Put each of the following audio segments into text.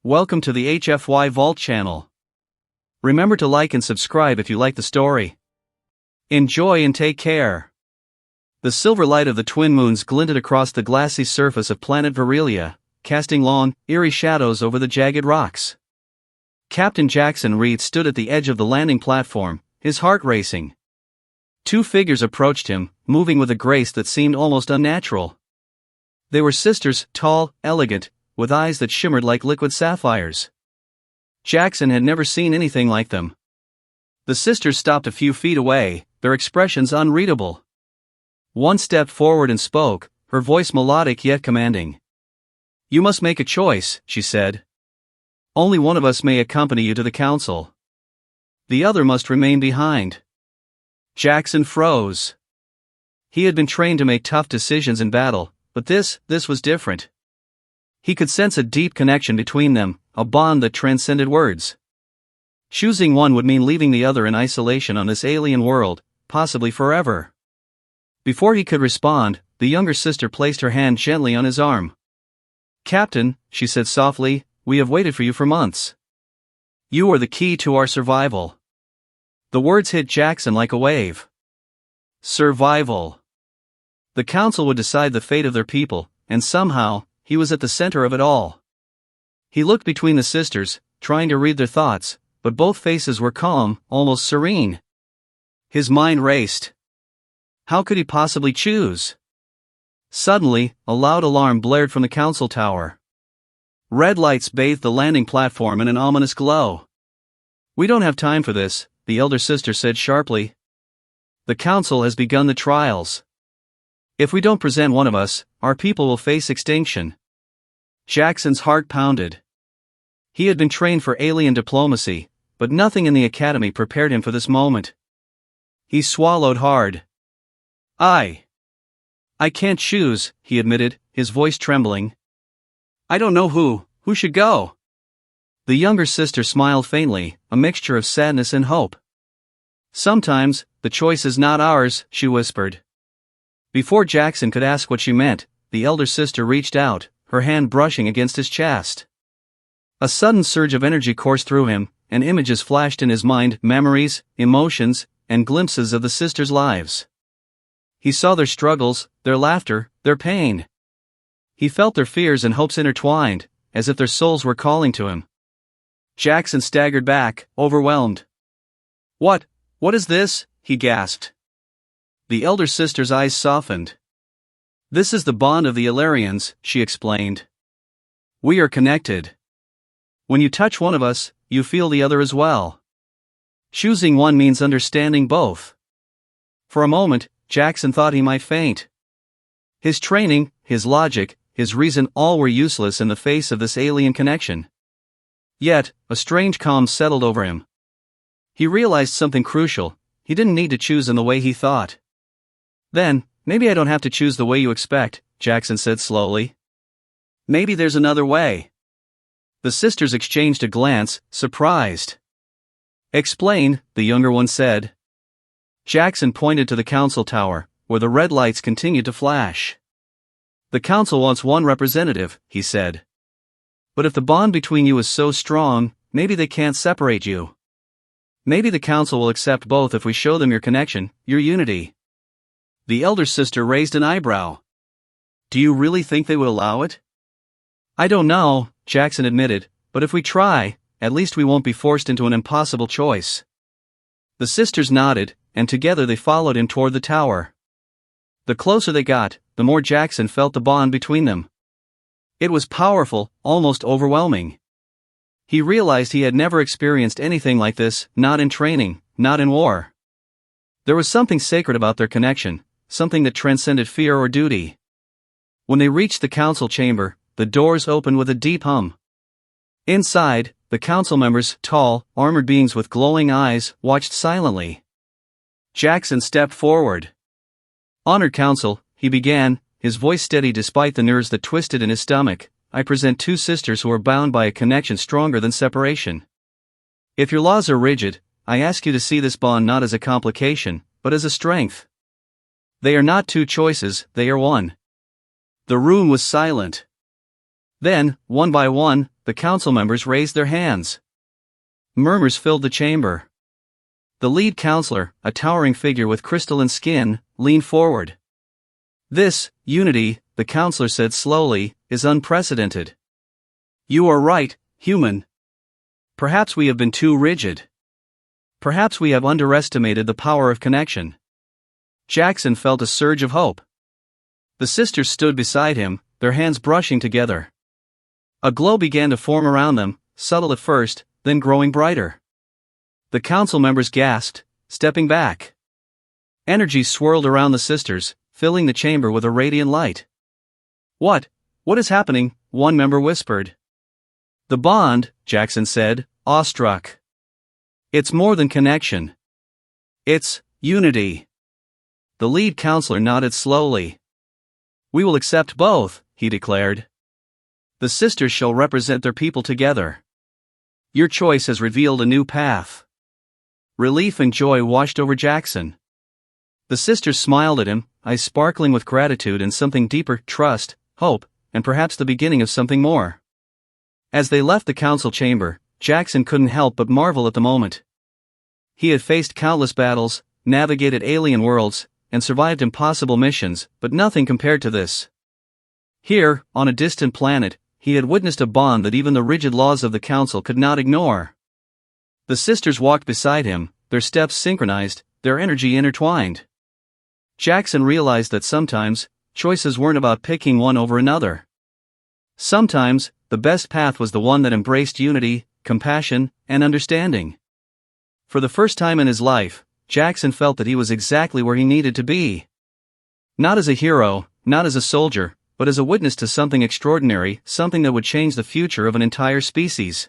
Welcome to the HFY Vault channel. Remember to like and subscribe if you like the story. Enjoy and take care. The silver light of the twin moons glinted across the glassy surface of planet Verelia, casting long, eerie shadows over the jagged rocks. Captain Jackson Reed stood at the edge of the landing platform, his heart racing. Two figures approached him, moving with a grace that seemed almost unnatural. They were sisters, tall, elegant, with eyes that shimmered like liquid sapphires. Jackson had never seen anything like them. The sisters stopped a few feet away, their expressions unreadable. One stepped forward and spoke, her voice melodic yet commanding. "You must make a choice," she said. "Only one of us may accompany you to the council. The other must remain behind." Jackson froze. He had been trained to make tough decisions in battle, but this was different. He could sense a deep connection between them, a bond that transcended words. Choosing one would mean leaving the other in isolation on this alien world, possibly forever. Before he could respond, the younger sister placed her hand gently on his arm. "Captain," she said softly, "we have waited for you for months. You are the key to our survival." The words hit Jackson like a wave. Survival. The council would decide the fate of their people, and somehow, he was at the center of it all. He looked between the sisters, trying to read their thoughts, but both faces were calm, almost serene. His mind raced. How could he possibly choose? Suddenly, a loud alarm blared from the council tower. Red lights bathed the landing platform in an ominous glow. "We don't have time for this," the elder sister said sharply. "The council has begun the trials. If we don't present one of us, our people will face extinction." Jackson's heart pounded. He had been trained for alien diplomacy, but nothing in the academy prepared him for this moment. He swallowed hard. I can't choose," he admitted, his voice trembling. "I don't know who should go." The younger sister smiled faintly, a mixture of sadness and hope. "Sometimes, the choice is not ours," she whispered. Before Jackson could ask what she meant, the elder sister reached out, her hand brushing against his chest. A sudden surge of energy coursed through him, and images flashed in his mind, memories, emotions, and glimpses of the sisters' lives. He saw their struggles, their laughter, their pain. He felt their fears and hopes intertwined, as if their souls were calling to him. Jackson staggered back, overwhelmed. What is this?" he gasped. The elder sister's eyes softened. "This is the bond of the Illyrians," she explained. "We are connected. When you touch one of us, you feel the other as well. Choosing one means understanding both." For a moment, Jackson thought he might faint. His training, his logic, his reason all were useless in the face of this alien connection. Yet, a strange calm settled over him. He realized something crucial: he didn't need to choose in the way he thought. "Then, maybe I don't have to choose the way you expect," Jackson said slowly. "Maybe there's another way." The sisters exchanged a glance, surprised. "Explain," the younger one said. Jackson pointed to the council tower, where the red lights continued to flash. "The council wants one representative," he said. "But if the bond between you is so strong, maybe they can't separate you. Maybe the council will accept both if we show them your connection, your unity." The elder sister raised an eyebrow. "Do you really think they would allow it?" "I don't know," Jackson admitted, "but if we try, at least we won't be forced into an impossible choice." The sisters nodded, and together they followed him toward the tower. The closer they got, the more Jackson felt the bond between them. It was powerful, almost overwhelming. He realized he had never experienced anything like this, not in training, not in war. There was something sacred about their connection, something that transcended fear or duty. When they reached the council chamber, the doors opened with a deep hum. Inside, the council members, tall, armored beings with glowing eyes, watched silently. Jackson stepped forward. "Honored council," he began, his voice steady despite the nerves that twisted in his stomach, "I present two sisters who are bound by a connection stronger than separation. If your laws are rigid, I ask you to see this bond not as a complication, but as a strength. They are not two choices, they are one." The room was silent. Then, one by one, the the council members raised their hands. Murmurs filled the chamber. The lead counselor, a towering figure with crystalline skin, leaned forward. This, unity, the counselor said slowly, is unprecedented. You are right, human. Perhaps we have been too rigid. Perhaps we have underestimated the power of connection. Jackson felt a surge of hope. The sisters stood beside him, their hands brushing together. A glow began to form around them, subtle at first, then growing brighter. The council members gasped, stepping back. Energy swirled around the sisters, filling the chamber with a radiant light. What is happening? One member whispered. The bond, Jackson said, awestruck. It's more than connection. It's unity. The lead counselor nodded slowly. We will accept both, he declared. The sisters shall represent their people together. Your choice has revealed a new path. Relief and joy washed over Jackson. The sisters smiled at him, eyes sparkling with gratitude and something deeper, trust, hope, and perhaps the beginning of something more. As they left the council chamber, Jackson couldn't help but marvel at the moment. He had faced countless battles, navigated alien worlds, and survived impossible missions, but nothing compared to this. Here, on a distant planet, he had witnessed a bond that even the rigid laws of the council could not ignore. The sisters walked beside him, their steps synchronized, their energy intertwined. Jackson realized that sometimes, choices weren't about picking one over another. Sometimes, the best path was the one that embraced unity, compassion, and understanding. For the first time in his life, Jackson felt that he was exactly where he needed to be. Not as a hero, not as a soldier, but as a witness to something extraordinary, something that would change the future of an entire species.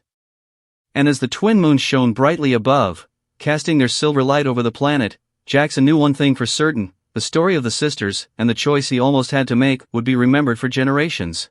And as the twin moons shone brightly above, casting their silver light over the planet, Jackson knew one thing for certain: the story of the sisters, and the choice he almost had to make, would be remembered for generations.